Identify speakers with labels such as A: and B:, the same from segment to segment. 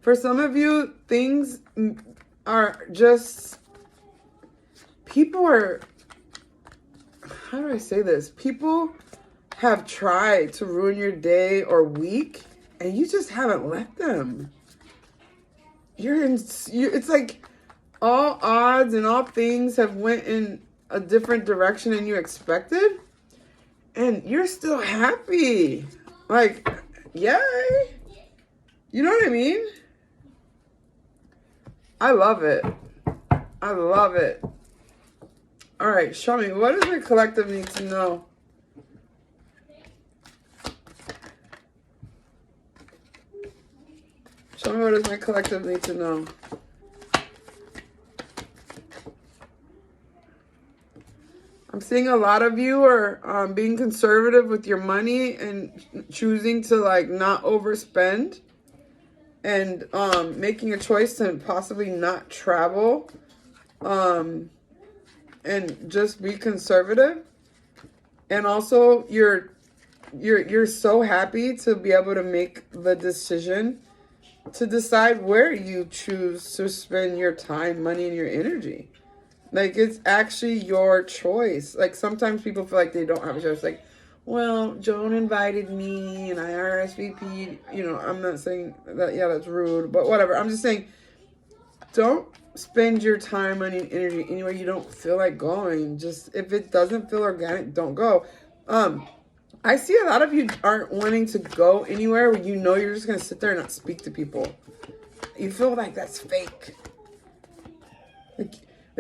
A: For some of you, things are just, people are, how do I say this? People have tried to ruin your day or week, and you just haven't let them. It's like all odds and all things have went in a different direction than you expected, and you're still happy. Like, yay. You know what I mean? I love it. I love it. All right, show me. What does my collective need to know? Show me, what does my collective need to know? I'm seeing a lot of you are being conservative with your money and choosing to like not overspend, and making a choice to possibly not travel, and just be conservative. And also you're so happy to be able to make the decision to decide where you choose to spend your time, money, and your energy. Like, it's actually your choice. Like, sometimes people feel like they don't have a choice. Like, well, Joan invited me and I RSVP'd. You know, I'm not saying that, yeah, that's rude, but whatever. I'm just saying, don't spend your time, money, and energy anywhere you don't feel like going. Just, if it doesn't feel organic, don't go. I see a lot of you aren't wanting to go anywhere where you know you're just going to sit there and not speak to people. You feel like that's fake. Like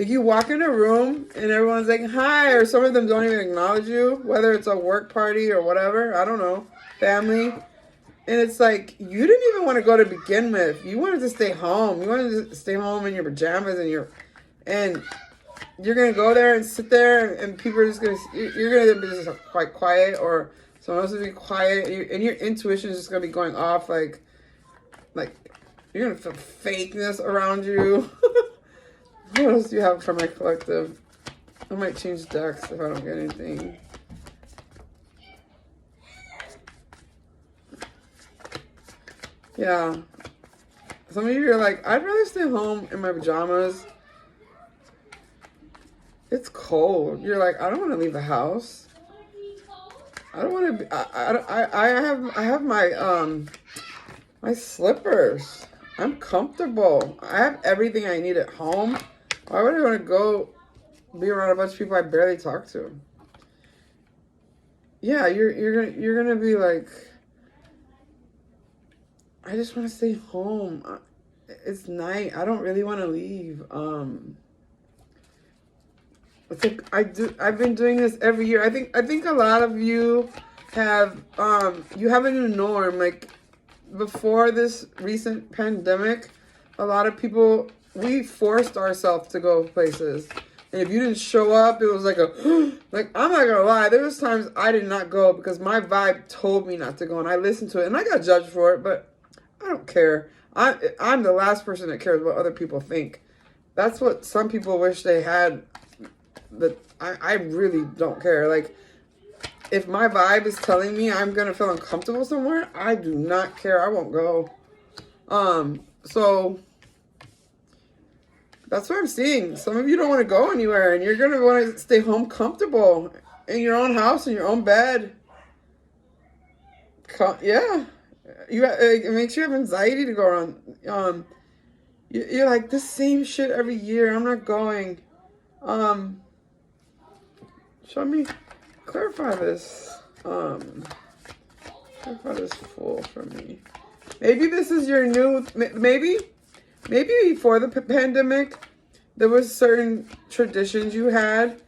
A: you walk in a room and everyone's like, hi, or some of them don't even acknowledge you, whether it's a work party or whatever, I don't know, family. And it's like, you didn't even want to go to begin with. You wanted to stay home. You wanted to stay home in your pajamas and you're going to go there and sit there and people are just going to, you're going to be just quite quiet, or someone else will be quiet, and your intuition is just going to be going off like you're going to feel fakeness around you. What else do you have for my collective? I might change decks if I don't get anything. Yeah. Some of you are like, I'd rather stay home in my pajamas. It's cold. You're like, I don't want to leave the house. I don't want to be, I have my, my slippers. I'm comfortable. I have everything I need at home. Why would I want to go be around a bunch of people I barely talk to? Yeah, you're gonna be like, I just want to stay home. It's night. I don't really want to leave. It's like I've been doing this every year. I think a lot of you have you have a new norm. Like, before this recent pandemic, a lot of people, we forced ourselves to go places. And if you didn't show up, it was like like, I'm not gonna lie, there was times I did not go because my vibe told me not to go, and I listened to it, and I got judged for it, but I don't care. I'm the last person that cares what other people think. That's what some people wish they had. I really don't care. Like, if my vibe is telling me I'm gonna feel uncomfortable somewhere, I do not care. I won't go. So that's what I'm seeing. Some of you don't want to go anywhere, and you're gonna want to stay home comfortable in your own house, in your own bed. Yeah, it makes you have anxiety to go around. You're like, the same shit every year. I'm not going. Show me. Clarify this. Clarify this full for me. Maybe this is your new. Maybe before the pandemic, there was certain traditions you had,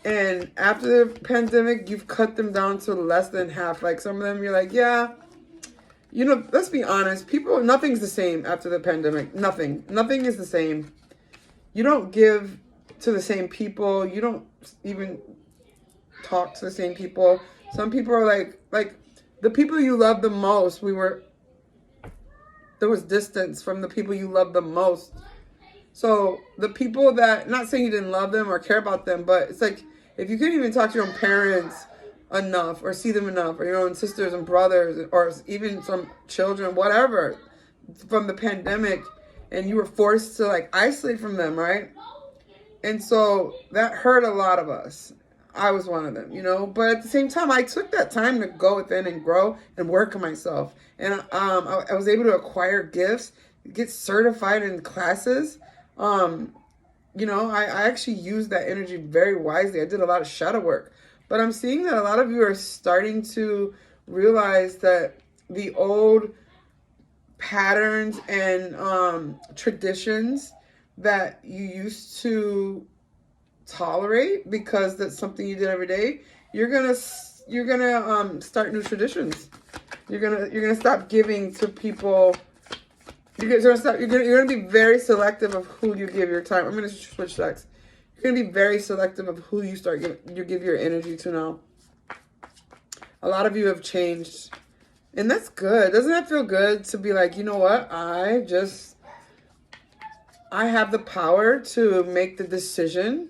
A: and after the pandemic, you've cut them down to less than half. Like, some of them, you're like, yeah, you know. Let's be honest. Nothing's the same after the pandemic. Nothing is the same. You don't give to the same people. You don't even talk to the same people. Some people are like the people you love the most, there was distance from the people you love the most. So the people that, not saying you didn't love them or care about them, but it's like, if you couldn't even talk to your own parents enough or see them enough, or your own sisters and brothers, or even some children, whatever, from the pandemic, and you were forced to like isolate from them, right? And so that hurt a lot of us. I was one of them, you know, but at the same time, I took that time to go within and grow and work on myself. And I was able to acquire gifts, get certified in classes. You know, I actually used that energy very wisely. I did a lot of shadow work. But I'm seeing that a lot of you are starting to realize that the old patterns and traditions that you used to tolerate because that's something you did every day, you're gonna start new traditions. You're gonna stop giving to people. You're gonna be very selective of who you give your time. I'm gonna switch sex. You're gonna be very selective of who you give your energy to now. A lot of you have changed, and that's good. Doesn't that feel good to be like, you know what? I have the power to make the decision,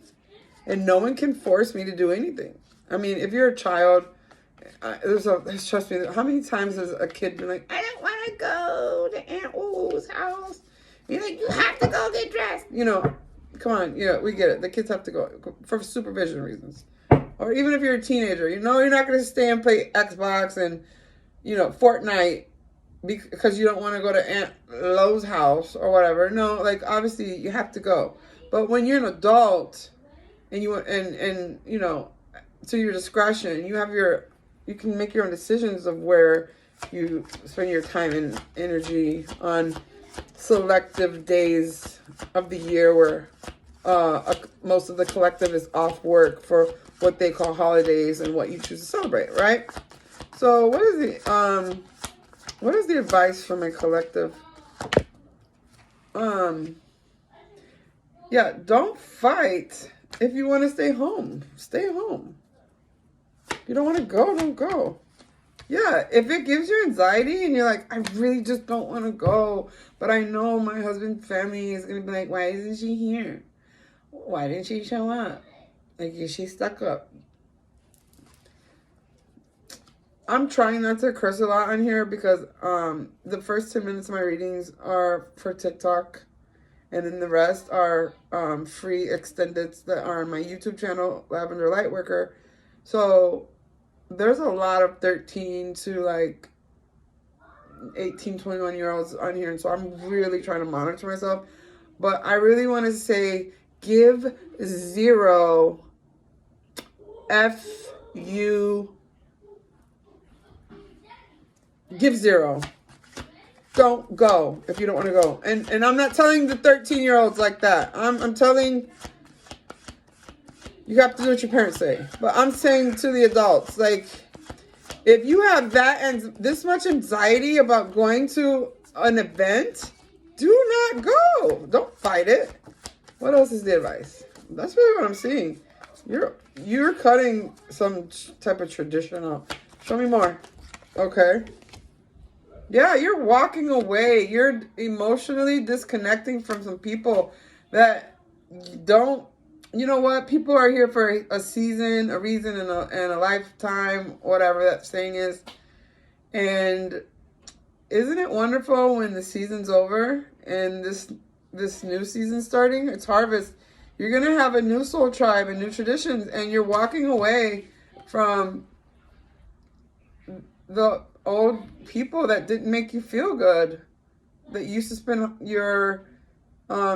A: and no one can force me to do anything. I mean, if you're a child, trust me, how many times has a kid been like, I don't want to go to Aunt Oo's house. You're like, you have to go get dressed. You know, come on. Yeah, we get it. The kids have to go for supervision reasons. Or even if you're a teenager, you know, you're not going to stay and play Xbox and, you know, Fortnite because you don't want to go to Aunt Lowe's house or whatever. No, like, obviously you have to go. But when you're an adult and you know, to your discretion, you can make your own decisions of where you spend your time and energy on selective days of the year where most of the collective is off work for what they call holidays and what you choose to celebrate, right? So what is the advice for my collective? Yeah, don't fight. If you want to stay home, stay home. If you don't want to go, don't go. Yeah, if it gives you anxiety and you're like, I really just don't want to go, but I know my husband's family is going to be like, why isn't she here? Why didn't she show up? Like, is she stuck up? I'm trying not to curse a lot on here because the first 10 minutes of my readings are for TikTok. And then the rest are free extendeds that are on my YouTube channel, Lavenderlightworker. So there's a lot of 13 to like 18, 21-year-olds on here. And so I'm really trying to monitor myself. But I really want to say, give zero. Give zero. Don't go if you don't want to go. And I'm not telling the 13-year-olds like that. I'm telling you have to do what your parents say. But I'm saying to the adults, like, if you have that and this much anxiety about going to an event, do not go. Don't fight it. What else is the advice? That's really what I'm seeing. You're cutting some type of tradition out. Show me more. Okay. Yeah, you're walking away. You're emotionally disconnecting from some people that don't, you know what? People are here for a season, a reason, and a lifetime, whatever that saying is. And isn't it wonderful when the season's over and this new season's starting? It's harvest. You're going to have a new soul tribe and new traditions, and you're walking away from the old people that didn't make you feel good, that you used to spend your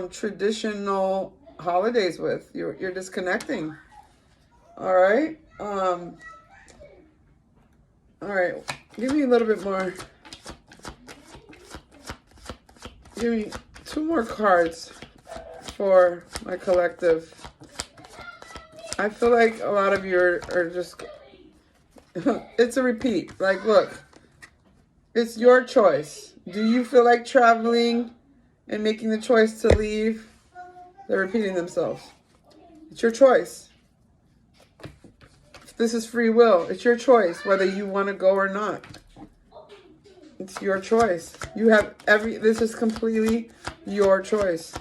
A: traditional holidays with. You're disconnecting. All right. All right. Give me a little bit more. Give me 2 more cards for my collective. I feel like a lot of you are just it's a repeat. Like, look, it's your choice. Do you feel like traveling and making the choice to leave? They're repeating themselves. It's your choice. This is free will. It's your choice whether you want to go or not. It's your choice. You have this is completely your choice.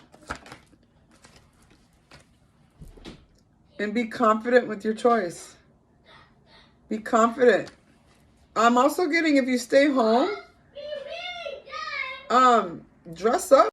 A: And be confident with your choice. Be confident. I'm also getting, if you stay home, Dress up.